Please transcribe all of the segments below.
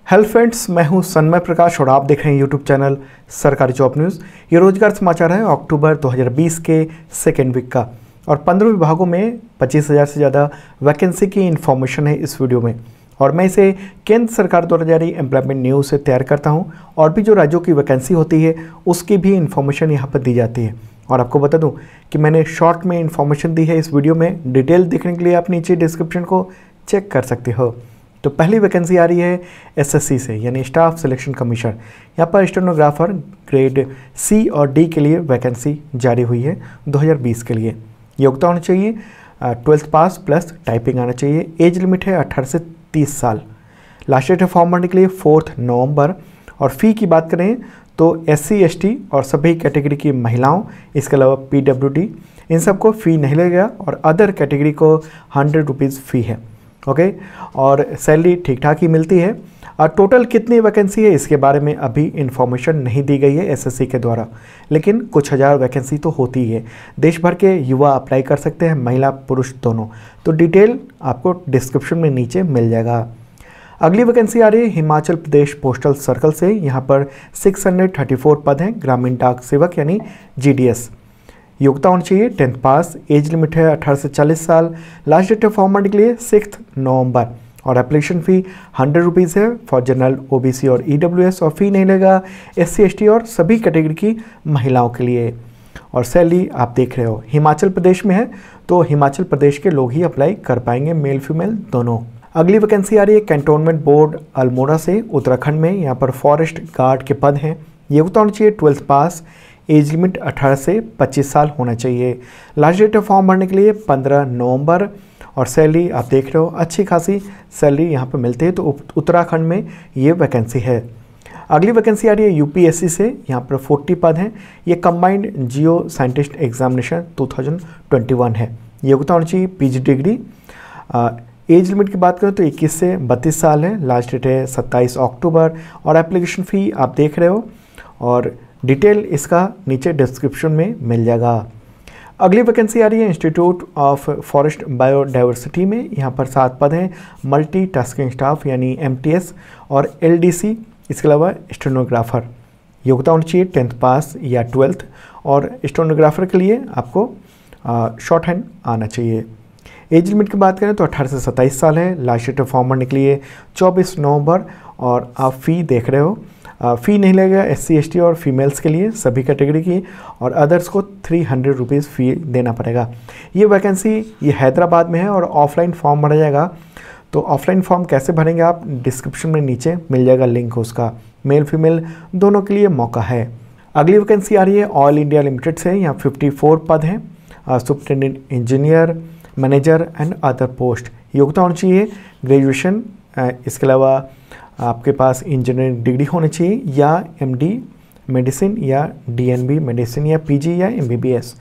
Hello friends, मैं हूं सन्मय प्रकाश और आप देख रहे हैं यूट्यूब चैनल सरकारी जॉब न्यूज़। ये रोजगार समाचार है अक्टूबर 2020 के सेकेंड वीक का और 15 विभागों में 25,000 से ज़्यादा वैकेंसी की इन्फॉर्मेशन है इस वीडियो में। और मैं इसे केंद्र सरकार द्वारा जारी एम्प्लॉयमेंट न्यूज़ से तैयार करता हूँ और भी जो राज्यों की वैकेंसी होती है उसकी भी इन्फॉर्मेशन यहाँ पर दी जाती है। और आपको बता दूँ कि मैंने शॉर्ट में इन्फॉर्मेशन दी है इस वीडियो में। डिटेल देखने के लिए आप नीचे डिस्क्रिप्शन को चेक कर सकते हो। तो पहली वैकेंसी आ रही है एसएससी से, यानी स्टाफ सिलेक्शन कमीशन। यहाँ पर स्टेनोग्राफर ग्रेड सी और डी के लिए वैकेंसी जारी हुई है 2020 के लिए। योग्यता होनी चाहिए 12th पास प्लस टाइपिंग आना चाहिए। एज लिमिट है 18 से 30 साल। लास्ट डेट है फॉर्म भरने के लिए 4 नवंबर। और फ़ी की बात करें तो SC ST और सभी कैटेगरी की महिलाओं, इसके अलावा PWD, इन सबको फ़ी नहीं लगेगा और अदर कैटेगरी को 100 रुपीज़ फ़ी है। ओके और सैलरी ठीक ठाक ही मिलती है। और टोटल कितनी वैकेंसी है इसके बारे में अभी इन्फॉर्मेशन नहीं दी गई है एसएससी के द्वारा, लेकिन कुछ हज़ार वैकेंसी तो होती है। देश भर के युवा अप्लाई कर सकते हैं, महिला पुरुष दोनों। तो डिटेल आपको डिस्क्रिप्शन में नीचे मिल जाएगा। अगली वैकेंसी आ रही है हिमाचल प्रदेश पोस्टल सर्कल से। यहाँ पर 634 पद हैं ग्रामीण डाक सेवक यानी GDS। योग्यता होनी चाहिए 10th पास। एज लिमिट है 18 से 40 साल। लास्ट डेट है फॉर्म भरने के लिए 6 नवंबर। और एप्लीकेशन फ़ी 100 रुपीज़ है फॉर जनरल, OBC और EWS। और फ़ी नहीं लगा SC ST और सभी कैटेगरी की महिलाओं के लिए। और सैलरी आप देख रहे हो हिमाचल प्रदेश में है, तो हिमाचल प्रदेश के लोग ही अप्लाई कर पाएंगे, मेल फीमेल दोनों। अगली वैकेंसी आ रही है कैंटोनमेंट बोर्ड अल्मोड़ा से, उत्तराखंड में। यहाँ पर फॉरेस्ट गार्ड के पद हैं। योग्यता होनी चाहिए 12th पास। एज लिमिट 18 से 25 साल होना चाहिए। लास्ट डेट है फॉर्म भरने के लिए 15 नवंबर। और सैलरी आप देख रहे हो अच्छी खासी सैलरी यहाँ पे मिलती है, तो उत्तराखंड में ये वैकेंसी है। अगली वैकेंसी आ रही है UPSC से। यहाँ पर 40 पद हैं। ये कंबाइंड जियो साइंटिस्ट एग्जामिनेशन 2021 है। योग्यता होनी चाहिए PG डिग्री। एज लिमिट की बात करें तो 21 से 32 साल है। लास्ट डेट है 27 अक्टूबर। और एप्लीकेशन फ़ी आप देख रहे हो और डिटेल इसका नीचे डिस्क्रिप्शन में मिल जाएगा। अगली वैकेंसी आ रही है इंस्टीट्यूट ऑफ फॉरेस्ट बायोडाइवर्सिटी में। यहाँ पर 7 पद हैं मल्टी टास्किंग स्टाफ यानी MTS और LDC, इसके अलावा स्टेनोग्राफर। योग्यता होनी चाहिए 10th पास या 12th। और स्टेनोग्राफर के लिए आपको शॉर्ट हैंड आना चाहिए। एज लिमिट की बात करें तो 18 से 27 साल है। लास्ट डेट फॉर्म भरने के लिए 24 नवंबर। और आप फ़ी देख रहे हो, फ़ी नहीं लगेगा SC ST और फीमेल्स के लिए सभी कैटेगरी की, और अदर्स को 300 रुपीज़ फ़ी देना पड़ेगा। ये वैकेंसी ये हैदराबाद में है और ऑफलाइन फॉर्म भरा जाएगा। तो ऑफलाइन फॉर्म कैसे भरेंगे आप, डिस्क्रिप्शन में नीचे मिल जाएगा लिंक उसका। मेल फीमेल दोनों के लिए मौका है। अगली वैकेंसी आ रही है ऑयल इंडिया लिमिटेड से। यहाँ 54 पद हैं superintendent engineer, manager and other post. योग्यता होनी चाहिए ग्रेजुएशन, इसके अलावा आपके पास इंजीनियरिंग डिग्री होनी चाहिए या MD मेडिसिन या DNB मेडिसिन या PG या MBBS।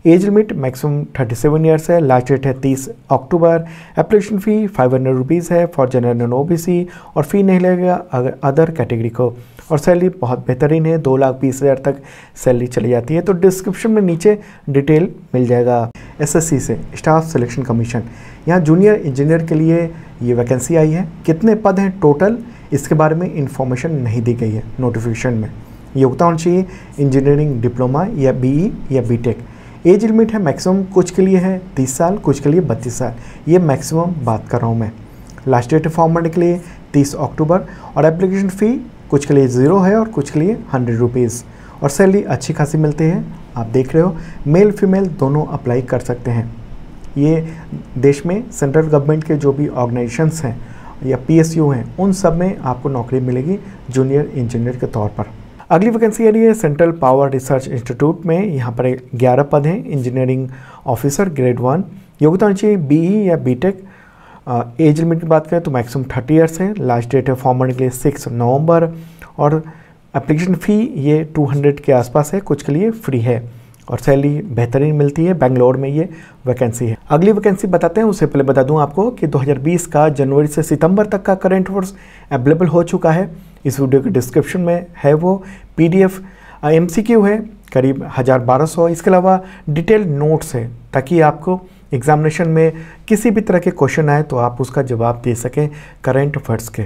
Age limit maximum 37 years है। लास्ट डेट है 30 अक्टूबर। एप्लीकेशन फ़ी 500 रुपीज़ है फॉर जनरल एंड OBC। और फ़ी नहीं लगेगा अगर अदर कैटेगरी को। और सैलरी बहुत बेहतरीन है, 2,20,000 तक सैलरी चली जाती है। तो डिस्क्रिप्शन में नीचे डिटेल मिल जाएगा। SSC से स्टाफ सिलेक्शन कमीशन, यहाँ जूनियर इंजीनियर के लिए ये वैकेंसी आई है। कितने पद हैं टोटल इसके बारे में इंफॉर्मेशन नहीं दी गई है नोटिफिकेशन में। योग्यता होनी चाहिए इंजीनियरिंग डिप्लोमा या BE या BTech। एज लिमिट है मैक्सिमम कुछ के लिए है 30 साल, कुछ के लिए 32 साल। ये मैक्सिमम बात कर रहा हूँ मैं। लास्ट डेट फॉर्म भरने के लिए 30 अक्टूबर। और एप्लीकेशन फ़ी कुछ के लिए 0 है और कुछ के लिए 100 रुपीज़। और सैलरी अच्छी खासी मिलती है, आप देख रहे हो। मेल फीमेल दोनों अप्लाई कर सकते हैं। ये देश में सेंट्रल गवर्नमेंट के जो भी ऑर्गेनाइजेशंस हैं या PSU हैं, उन सब में आपको नौकरी मिलेगी जूनियर इंजीनियर के तौर पर। अगली वैकेंसी आ रही है सेंट्रल पावर रिसर्च इंस्टीट्यूट में। यहाँ पर 11 पद हैं इंजीनियरिंग ऑफिसर ग्रेड 1। योग्यता होनी चाहिए BE या BTech। एज लिमिट की बात करें तो मैक्सिमम 30 ईयर्स है। लास्ट डेट है फॉर्म भरने के लिए 6 नवंबर। और एप्लीकेशन फ़ी ये 200 के आसपास है, कुछ के लिए फ्री है। और सैलरी बेहतरीन मिलती है। बेंगलोर में ये वैकेंसी है। अगली वैकेंसी बताते हैं, उससे पहले बता दूं आपको कि 2020 का जनवरी से सितंबर तक का करंट अफेयर्स अवेलेबल हो चुका है। इस वीडियो के डिस्क्रिप्शन में है वो PDF। MCQ है करीब 1200। इसके अलावा डिटेल नोट्स है ताकि आपको एग्जामिनेशन में किसी भी तरह के क्वेश्चन आए तो आप उसका जवाब दे सकें करंट अफेयर्स के।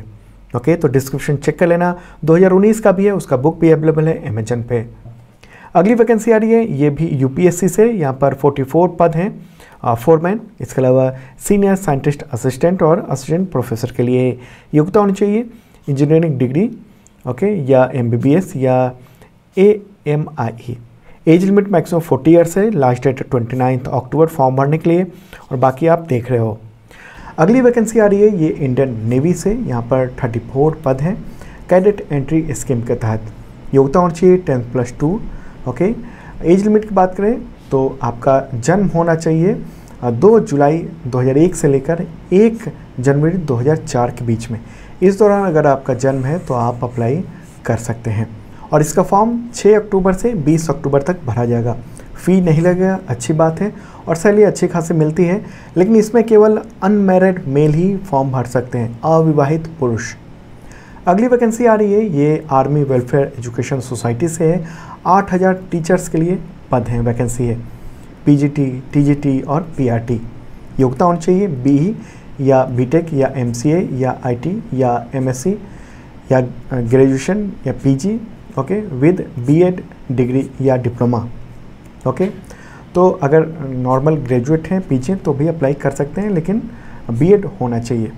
ओके, तो डिस्क्रिप्शन चेक कर लेना। 2019 का भी है, उसका बुक भी अवेलेबल है अमेजन पे। अगली वैकेंसी आ रही है, ये भी यूपीएससी से। यहाँ पर 44 पद हैं फोरमैन। इसके अलावा सीनियर साइंटिस्ट असिस्टेंट और असिस्टेंट प्रोफेसर के लिए योग्यता होनी चाहिए इंजीनियरिंग डिग्री, ओके, या एमबीबीएस या AMIE। Age limit maximum 40 years है। लास्ट डेट 29 अक्टूबर फॉर्म भरने के लिए, और बाकी आप देख रहे हो। अगली वैकेंसी आ रही है, ये इंडियन नेवी से। यहाँ पर 34 पद हैं कैडेट एंट्री स्कीम के तहत। योग्यता होनी चाहिए 10+2, ओके। एज लिमिट की बात करें तो आपका जन्म होना चाहिए 2 जुलाई 2001 से लेकर 1 जनवरी 2004 के बीच में। इस दौरान अगर आपका जन्म है तो आप अप्लाई कर सकते हैं, और इसका फॉर्म 6 अक्टूबर से 20 अक्टूबर तक भरा जाएगा। फ़ी नहीं लगेगा, अच्छी बात है, और सैलरी अच्छी खासी मिलती है। लेकिन इसमें केवल अनमैरिड मेल ही फॉर्म भर सकते हैं, अविवाहित पुरुष। अगली वैकेंसी आ रही है, ये आर्मी वेलफेयर एजुकेशन सोसाइटी से है। 8000 टीचर्स के लिए पद हैं, वैकेंसी है। PGT, TGT और PRT। योग्यता होनी चाहिए BE या BTech या MCA या IT या MSc या ग्रेजुएशन या PG, okay, with BEd degree या डिप्लोमा, ओके। तो अगर नॉर्मल ग्रेजुएट हैं PG तो भी अप्लाई कर सकते हैं, लेकिन BEd होना चाहिए।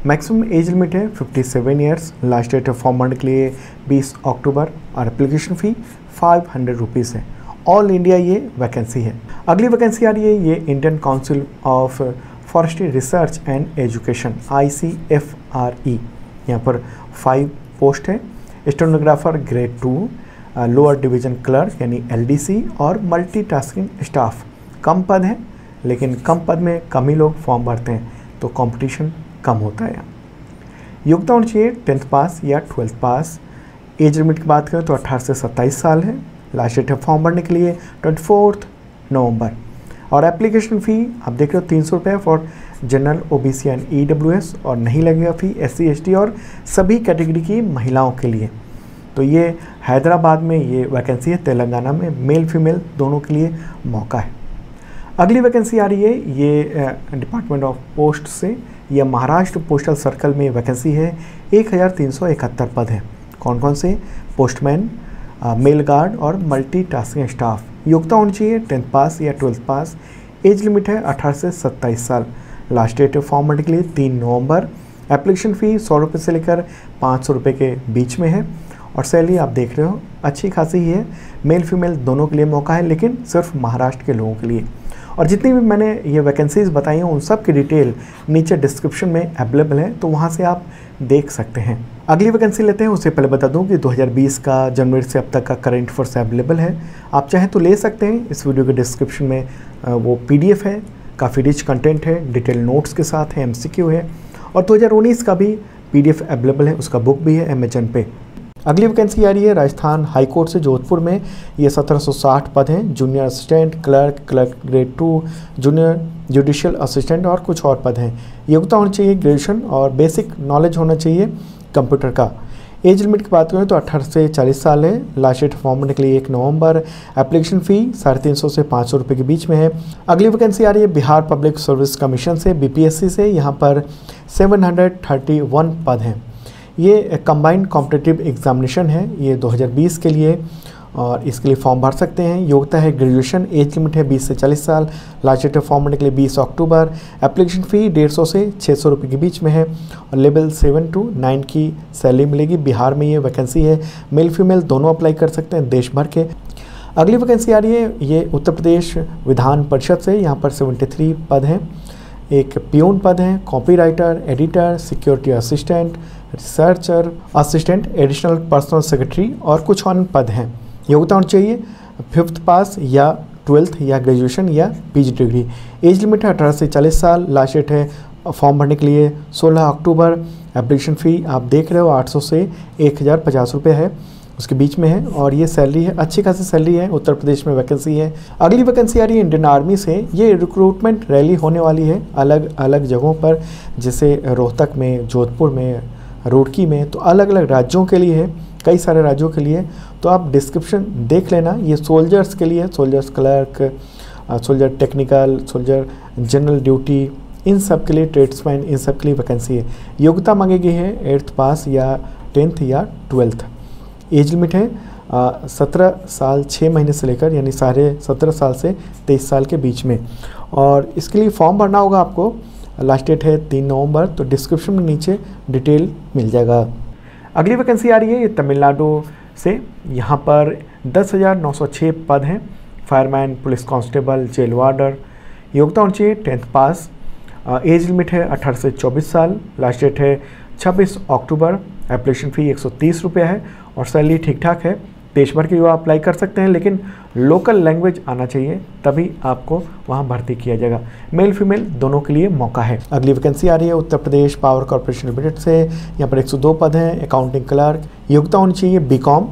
मैक्सिमम एज लिमिट है 57 ईयर्स। लास्ट डेट फॉर्म भरने के लिए 20 अक्टूबर, और एप्लीकेशन फ़ी 500 रुपीज़ है। ऑल इंडिया ये वैकेंसी है। अगली वैकेंसी आ रही है, ये Indian council of forestry research and education ICFRE। यहाँ पर 5 पोस्ट है। Stenographer grade 2, lower division clerk यानी LDC, और मल्टीटास्किंग स्टाफ। कम पद हैं, लेकिन कम पद में कम ही लोग फॉर्म भरते हैं, तो कंपटीशन कम होता है। योग्यता होनी चाहिए 10th पास या 12th पास। एज लिमिट की बात करें तो 18 से 27 साल है। लास्ट डेट है फॉर्म भरने के लिए 24 नवंबर, और एप्लीकेशन फ़ी आप देख रहे हो 300 रुपये for general, OBC and EWS, और नहीं लगेगा फ़ी SC ST और सभी कैटेगरी की महिलाओं के लिए। तो ये हैदराबाद में ये वैकेंसी है। तेलंगाना में मेल फीमेल दोनों के लिए मौका है। अगली वैकेंसी आ रही है, ये डिपार्टमेंट ऑफ पोस्ट से, यह महाराष्ट्र पोस्टल सर्कल में वैकेंसी है। 1371 पद हैं। कौन कौन से? पोस्टमैन, मेल गार्ड और मल्टीटास्किंग स्टाफ। योग्यता होनी चाहिए 10th पास या 12th पास। एज लिमिट है 18 से 27 साल। लास्ट डेट फॉर्म भरने के लिए 3 नवंबर। एप्लीकेशन फ़ी 100 रुपये से लेकर 500 रुपये के बीच में है, और सैलरी आप देख रहे हो अच्छी खासी ही है। मेल फीमेल दोनों के लिए मौका है, लेकिन सिर्फ महाराष्ट्र के लोगों के लिए। और जितनी भी मैंने ये वैकेंसीज़ बताई हैं उन सब की डिटेल नीचे डिस्क्रिप्शन में अवेलेबल है, तो वहाँ से आप देख सकते हैं। अगली वैकेंसी लेते हैं। उससे पहले बता दूं कि 2020 का जनवरी से अब तक का करंट अफेयर्स अवेलेबल है, आप चाहें तो ले सकते हैं। इस वीडियो के डिस्क्रिप्शन में वो PDF है, काफ़ी रिच कंटेंट है, डिटेल नोट्स के साथ है, MCQ है, और 2019 का भी PDF अवेलेबल है, उसका बुक भी है अमेजन पे। अगली वैकेंसी आ रही है राजस्थान हाई कोर्ट से जोधपुर में। ये 1760 पद हैं। Junior assistant, clerk grade 2, junior judicial assistant और कुछ और पद हैं। योग्यता होनी चाहिए ग्रेजुएशन और बेसिक नॉलेज होना चाहिए कंप्यूटर का। एज लिमिट की बात करें तो 18 से 40 साल है। लास्ट डेट फॉर्म भरने के लिए 1 नवंबर। एप्लीकेशन फ़ी 350 से 500 रुपये के बीच में है। अगली वैकेंसी आ रही है बिहार पब्लिक सर्विस कमीशन से, BPSC से। यहाँ पर 731 पद हैं। ये कंबाइंड कॉम्पिटिटिव एग्जामिनेशन है, ये 2020 के लिए, और इसके लिए फॉर्म भर सकते हैं। योग्यता है ग्रेजुएशन। एज लिमिट है 20 से 40 साल। लास्ट डेट फॉर्म भरने के लिए 20 अक्टूबर। एप्लीकेशन फ़ी 150 से 600 रुपये के बीच में है, और लेवल 7 to 9 की सैलरी मिलेगी। बिहार में ये वैकेंसी है। मेल फीमेल दोनों अप्लाई कर सकते हैं देश भर के। अगली वैकेंसी आ रही है, ये उत्तर प्रदेश विधान परिषद से। यहाँ पर 73 पद हैं। एक पियून पद है, copywriter, editor, security assistant, researcher assistant, additional personal secretary और कुछ अन्य पद हैं। योग्यता होनी चाहिए 5th पास या 12th या ग्रेजुएशन या PG डिग्री। एज लिमिट है 18 से 40 साल। लास्ट डेट है फॉर्म भरने के लिए 16 अक्टूबर। एप्लीकेशन फ़ी आप देख रहे हो 800 से 1050 रुपये है, उसके बीच में है, और ये सैलरी है, अच्छी खासी सैलरी है। उत्तर प्रदेश में वैकेंसी है। अगली वैकेंसी आ रही है इंडियन आर्मी से। ये रिक्रूटमेंट रैली होने वाली है अलग अलग जगहों पर, जैसे रोहतक में, जोधपुर में, रुड़की में, तो अलग अलग राज्यों के लिए है, कई सारे राज्यों के लिए। तो आप डिस्क्रिप्शन देख लेना। ये सोल्जर्स के लिए, soldiers clerk, soldier technical, soldier general duty, इन सब के लिए ट्रेड्समैन, इन सब के लिए वैकेंसी है। योग्यता मांगी गई है 8th पास या 10th या 12th। एज लिमिट है 17 साल 6 महीने से लेकर यानी साढ़े 17 साल से 23 साल के बीच में। और इसके लिए फॉर्म भरना होगा आपको। लास्ट डेट है 3 नवंबर। तो डिस्क्रिप्शन में नीचे डिटेल मिल जाएगा। अगली वैकेंसी आ रही है ये तमिलनाडु से। यहाँ पर 10,906 पद हैं। Fireman, police constable, jail warder. योग्यता होनी चाहिए 10th पास। एज लिमिट है 18 से 24 साल। लास्ट डेट है 26 अक्टूबर। एप्लीकेशन फ़ी 130 रुपये है और सैलरी ठीक ठाक है। देश भर के युवा अप्लाई कर सकते हैं, लेकिन लोकल लैंग्वेज आना चाहिए, तभी आपको वहां भर्ती किया जाएगा। मेल फीमेल दोनों के लिए मौका है। अगली वैकेंसी आ रही है Uttar Pradesh power corporation limited से। यहाँ पर 102 पद हैं। Accounting clerk. योग्यता होनी चाहिए बीकॉम।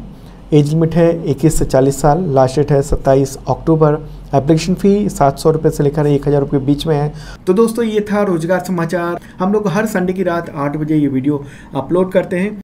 एज लिमिट है 21 से 40 साल। लास्ट डेट है 27 अक्टूबर। एप्लीकेशन फ़ी 700 रुपये से लेकर 1,000 रुपये बीच में है। तो दोस्तों ये था रोजगार समाचार। हम लोग हर संडे की रात 8 बजे ये वीडियो अपलोड करते हैं।